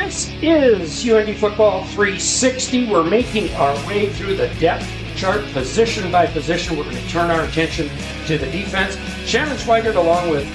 This is UND Football 360. We're making our way through the depth chart position by position. We're going to turn our attention to the defense. Shannon Swigert, along with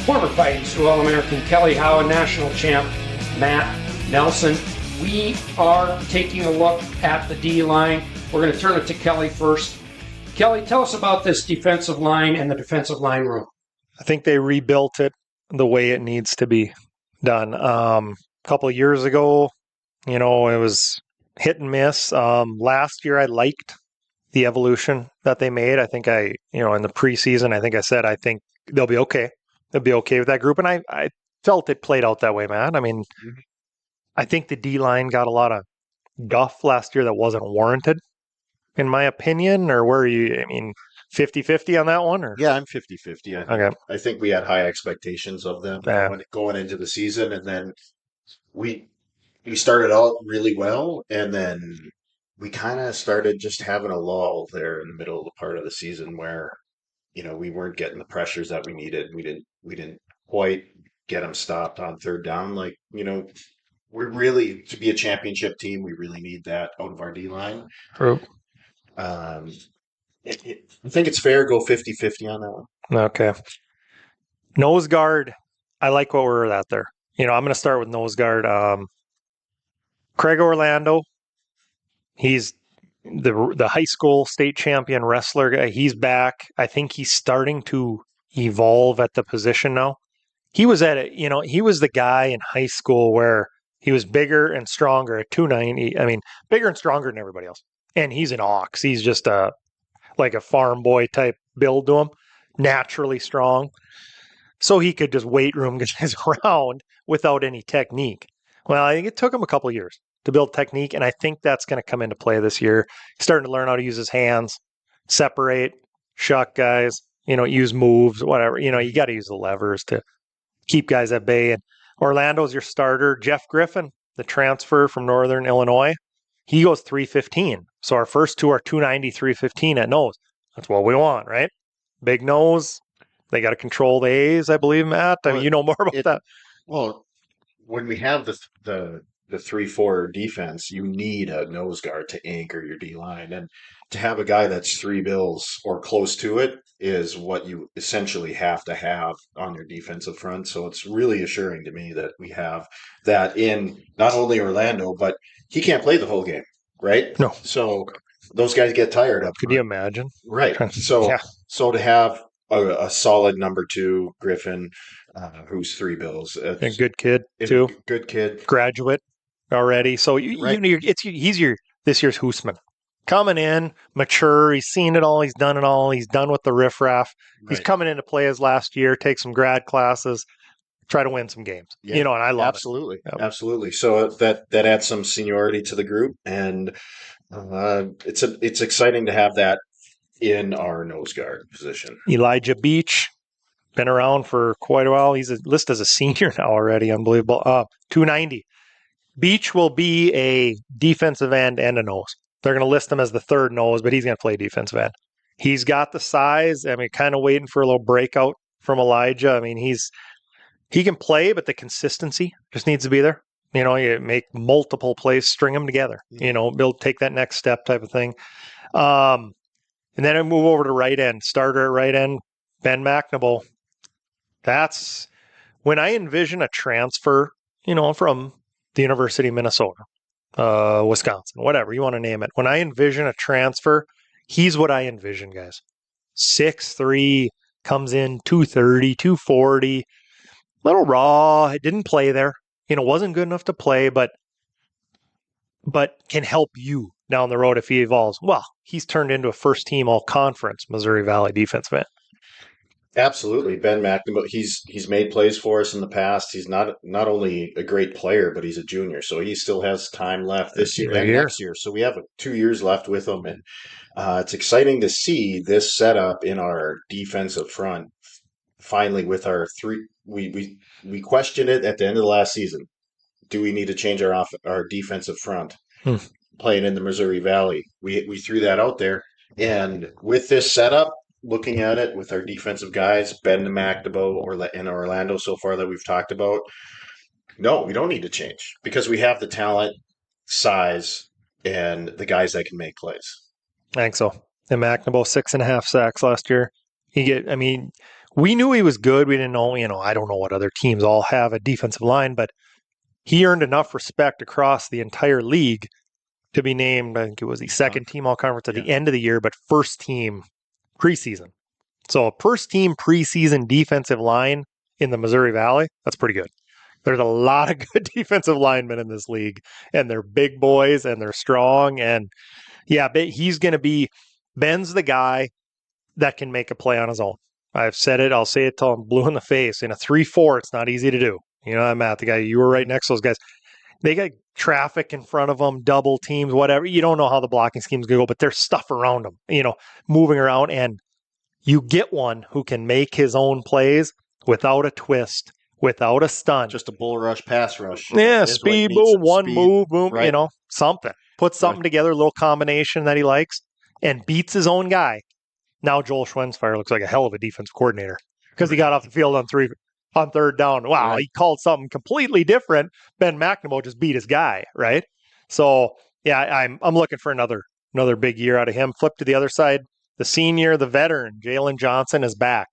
former Fighting Sioux All-American Kelly Howe, national champ Matt Nelson. We are taking a look at the D-line. We're going to turn it to Kelly first. Kelly, tell us about this defensive line and the defensive line room. I think they rebuilt it the way it needs to be done. A couple of years ago, it was hit and miss. Last year, I liked the evolution that they made. I think in the preseason, I think they'll be okay. They'll be okay with that group. And I felt it played out that way, Matt. I mean, I think the D-line got a lot of guff last year that wasn't warranted, in my opinion. Or were you, 50-50 on that one? Or? Yeah, I'm 50-50. Okay. I think we had high expectations of them going into the season, and then we started out really well, and then we kind of started just having a lull there in the middle of the part of the season where, we weren't getting the pressures that we needed. We didn't quite get them stopped on third down. We're really, to be a championship team, we really need that out of our D-line. True. I think it's fair to go 50-50 on that one. Okay. Nose guard, I like what we're at there. I'm going to start with nose guard. Craig Orlando, he's the high school state champion wrestler guy. He's back. I think he's starting to evolve at the position now. He was at it, he was the guy in high school where he was bigger and stronger at 290. Bigger and stronger than everybody else. And he's an ox. He's just like a farm boy type build to him, naturally strong. So he could just weight room guys around without any technique. Well, I think it took him a couple of years to build technique, and I think that's going to come into play this year. He's starting to learn how to use his hands, separate, shuck guys, use moves, whatever. You got to use the levers to keep guys at bay. And Orlando's your starter. Jeff Griffin, the transfer from Northern Illinois, he goes 315. So our first two are 290, 315 at nose. That's what we want, right? Big nose. They got to control the A's, I believe, Matt. You know more about that. Well, when we have the 3-4 defense, you need a nose guard to anchor your D-line. And to have a guy that's 3 bills or close to it is what you essentially have to have on your defensive front. So it's really assuring to me that we have that in not only Orlando, but he can't play the whole game, right? No. So those guys get tired up. Could you imagine? Right. So So to have a solid number 2, Griffin, who's 3 bills. A good kid, too. Good kid. Graduate already. So he's your this year's Hoosman. Coming in, mature. He's seen it all. He's done it all. He's done with the riffraff. Right. He's coming in to play his last year, take some grad classes, try to win some games. Yeah, and I love it. Yep. Absolutely. So that adds some seniority to the group, and it's exciting to have that in our nose guard position. Elijah Beach, been around for quite a while. He's listed as a senior now already. Unbelievable. 290. Beach will be a defensive end and a nose. They're going to list him as the third nose, but he's going to play defensive end. He's got the size. Kind of waiting for a little breakout from Elijah. He can play, but the consistency just needs to be there. You make multiple plays, string them together. Take that next step type of thing. And then I move over to right end. Starter at right end, Ben McNaboe. That's when I envision a transfer, from the University of Minnesota, Wisconsin, whatever you want to name it. When I envision a transfer, he's what I envision, guys. 6'3", comes in 230, 240, little raw. It didn't play there. Wasn't good enough to play, but can help you down the road if he evolves. Well, he's turned into a first-team all-conference Missouri Valley defensive end. Absolutely. Ben McNaboe, he's made plays for us in the past. He's not only a great player, but he's a junior, so he still has time left this year and next year. So we have 2 years left with him, and it's exciting to see this setup in our defensive front. Finally, with our 3, we questioned it at the end of the last season. Do we need to change our defensive front? Playing in the Missouri Valley, we threw that out there, and with this setup, looking at it with our defensive guys, Ben McNaboe and Orlando so far that we've talked about, No, we don't need to change because we have the talent, size, and the guys that can make plays. I think so. And McNabb 6.5 sacks last year. We knew he was good. We didn't know, I don't know what other teams all have a defensive line, but he earned enough respect across the entire league to be named, I think it was the second team all conference at the end of the year, but first team preseason. So first team preseason defensive line in the Missouri Valley, that's pretty good. There's a lot of good defensive linemen in this league, and they're big boys and they're strong. And yeah, he's going to be, Ben's the guy that can make a play on his own. I've said it. I'll say it till I'm blue in the face. In a 3-4, it's not easy to do. Matt, the guy, you were right next to those guys. They got traffic in front of them, double teams, whatever. You don't know how the blocking scheme's going to go, but there's stuff around them, moving around. And you get one who can make his own plays without a twist, without a stunt. Just a bull rush, pass rush. Yeah, speed, boom, one speed, move, boom, right. Something. Put something together, a little combination that he likes, and beats his own guy. Now Joel Schwensfire looks like a hell of a defensive coordinator because he got off the field on third down. Wow, He called something completely different. Ben McNamara just beat his guy, right? So yeah, I'm looking for another big year out of him. Flip to the other side. The senior, the veteran, Jalen Johnson is back.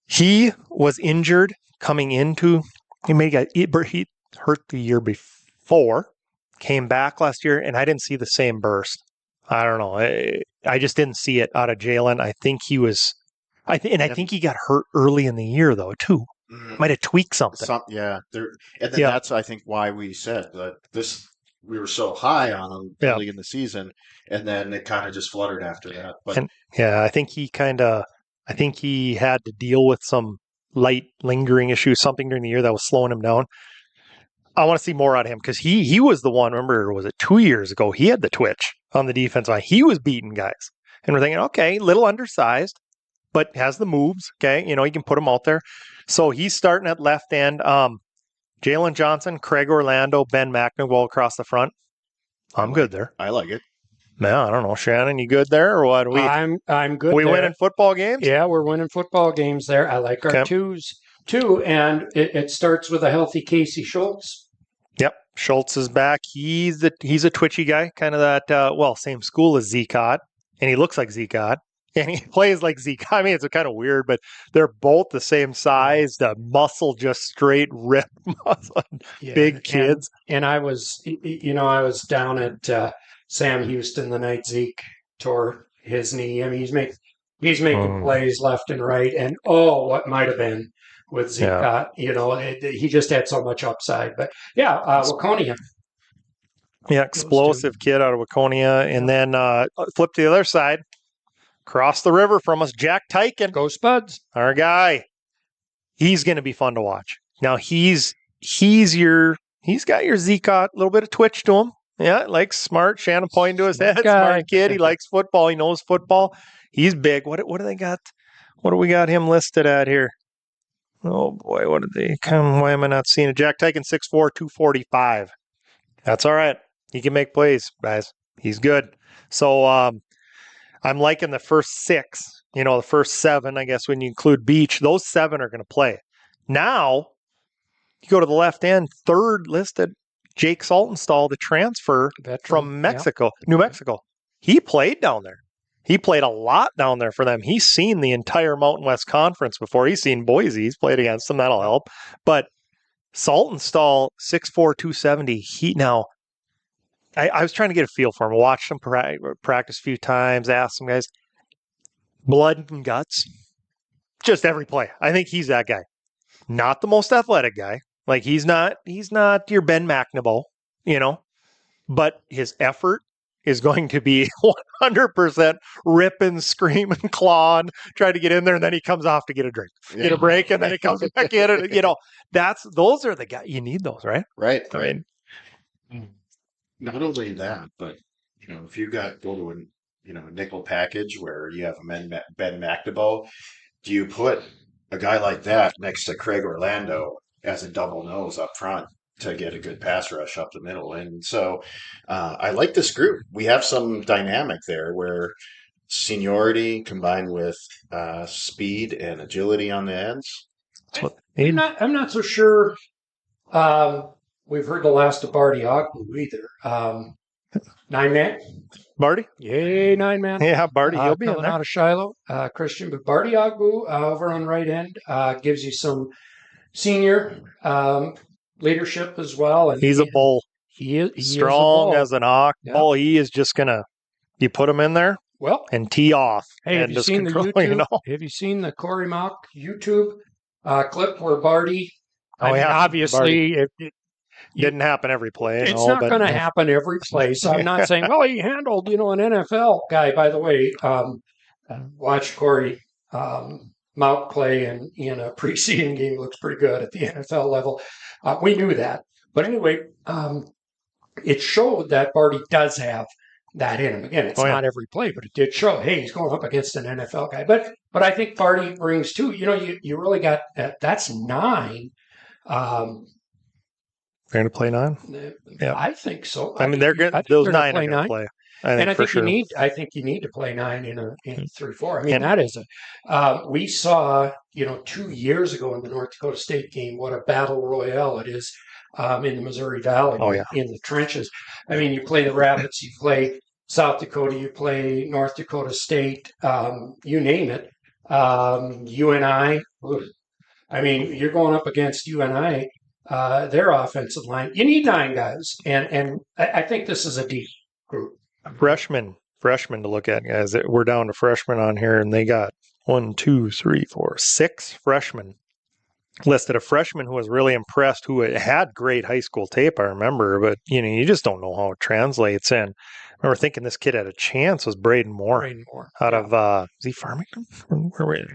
He was injured coming into. He hurt the year before. Came back last year, and I didn't see the same burst. I don't know. I just didn't see it out of Jalen. I think he was. I think he got hurt early in the year though too. Might have tweaked something. That's I think why we said that we were so high on him early in the season, and then it kind of just fluttered after that. But I think he had to deal with some light lingering issues, something during the year that was slowing him down. I want to see more out of him because he was the one, remember, was it 2 years ago? He had the twitch on the defense line. He was beating guys. And we're thinking, okay, little undersized, but has the moves. Okay, you can put him out there. So he's starting at left end. Jalen Johnson, Craig Orlando, Ben McNabb across the front. I'm good there. I like it. Man, I don't know. Shannon, you good there or what? I'm good. We winning football games? Yeah, we're winning football games there. I like our twos too, and it starts with a healthy Casey Schultz. Yep, Schultz is back. He's a twitchy guy, kind of that, same school as Zekot, and he looks like Zekot, and he plays like Zekot. I mean, it's kind of weird, but they're both the same size, the muscle just straight ripped muscle, big kids. And I was down at Sam Houston the night Zeke tore his knee. I mean, he's making plays left and right, and what might have been with Zekot. He just had so much upside. But Waconia. Yeah, explosive kid out of Waconia. And then flip to the other side. Across the river from us, Jack Tyken. Go Spuds. Our guy. He's going to be fun to watch. Now, he's got your Zekot, a little bit of twitch to him. Yeah, like smart. Shannon pointing to his head. Smart kid. He likes football. He knows football. He's big. What do they got? What do we got him listed at here? Oh, boy, what did they come? Why am I not seeing it? Jack Tyken, 6'4", 245. That's all right. He can make plays, guys. He's good. So I'm liking the first 6, the first 7, I guess, when you include Beach. Those 7 are going to play. Now, you go to the left end, third listed, Jake Saltonstall, the transfer from Mexico, New Mexico. He played down there. He played a lot down there for them. He's seen the entire Mountain West Conference before. He's seen Boise. He's played against them. That'll help. But Saltonstall, 6'4", 270. I was trying to get a feel for him. I watched him practice a few times, asked some guys. Blood and guts. Just every play. I think he's that guy. Not the most athletic guy. Like he's not your Ben McNabb, but his effort is going to be 100% ripping, screaming, clawing, trying to get in there, and then he comes off to get a drink, get a break, and then he comes back in. Those are the guys. You need those, right? Right. I mean, not only that, but if you go to a nickel package where you have a Ben McNabb, do you put a guy like that next to Craig Orlando as a double nose up front to get a good pass rush up the middle? And so I like this group. We have some dynamic there where seniority combined with speed and agility on the ends. I'm not so sure We've heard the last of Barty Ogbu either. 9-man. Barty? Yay, 9-man. Yeah, Barty, he'll be in Coming there. out of Shiloh, Christian. But Barty Ogbu over on right end gives you some senior leadership as well. And He's a bull. He is strong is as an ox. Yep. Oh, he is just going to, you put him in there and tee off. Hey, have you seen the YouTube? Have you seen the Corey Malk YouTube clip where Barty? Obviously, it didn't happen every play. It's not going to happen every play. So I'm not saying, well, he handled, an NFL guy. By the way, watch Corey Malk play in a preseason game. Looks pretty good at the NFL level. We knew that. But anyway, it showed that Barty does have that in him. Again, it's not every play, but it did show, hey, he's going up against an NFL guy. But I think Barty brings too. You really got that's 9. They're going to play 9? Yeah, I think so. I mean, they're good. Those 9 are going to play. I think you need to play 9 in a 3-4. I mean, that is we saw 2 years ago in the North Dakota State game what a battle royale it is in the Missouri Valley. In the trenches. I mean, you play the Rapids, you play South Dakota, you play North Dakota State, you name it. UNI. I mean, you're going up against UNI. Their offensive line. You need 9 guys, and I think this is a deep group. Freshmen to look at, guys. We're down to freshmen on here, and they got 1, 2, 3, 4, 6 freshmen listed. A freshman who was really impressed, who had great high school tape, I remember, but you just don't know how it translates in. I remember thinking this kid had a chance was Braden Moore. Out of is he Farmington? Where were you?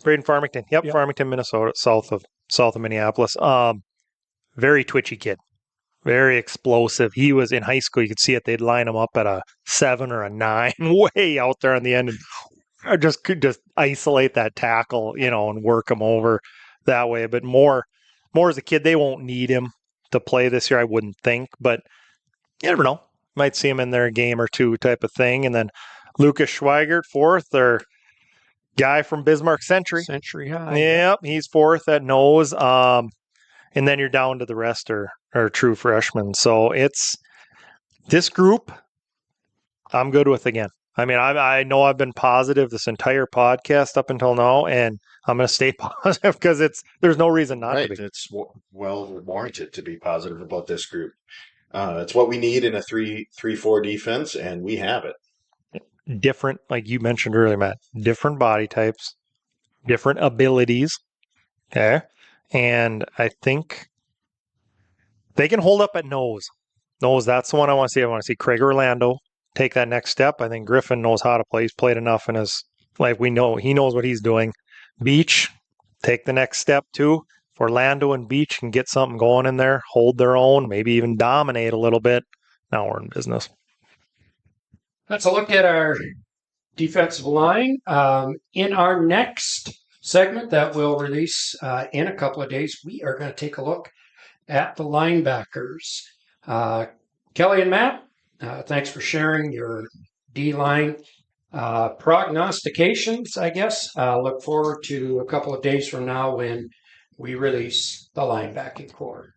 Braden Farmington. Yep, Farmington, Minnesota, south of Minneapolis. Very twitchy kid. Very explosive. He was in high school. You could see it. They'd line him up at a 7 or a 9 way out there on the end and could just isolate that tackle, and work him over that way. But more as a kid, they won't need him to play this year, I wouldn't think. But you never know. Might see him in there a game or two type of thing. And then Lucas Schweigert, 4th, or guy from Bismarck Century. Century High. Yep, he's 4th at nose. And then you're down to the rest are true freshmen. So it's this group I'm good with again. I mean, I know I've been positive this entire podcast up until now, and I'm going to stay positive because there's no reason not to be. It's well warranted to be positive about this group. It's what we need in a 3-4 defense, and we have it. Different, like you mentioned earlier, Matt, different body types, different abilities. Okay. And I think they can hold up at nose. Nose, that's the one I want to see. I want to see Craig Orlando take that next step. I think Griffin knows how to play. He's played enough in his life. We know he knows what he's doing. Beach, take the next step too. If Orlando and Beach can get something going in there, hold their own, maybe even dominate a little bit, now we're in business. Let's look at our defensive line. In our next segment that we'll release in a couple of days, we are going to take a look at the linebackers. Kelly and Matt, thanks for sharing your D-line prognostications, I guess. Look forward to a couple of days from now when we release the linebacking core.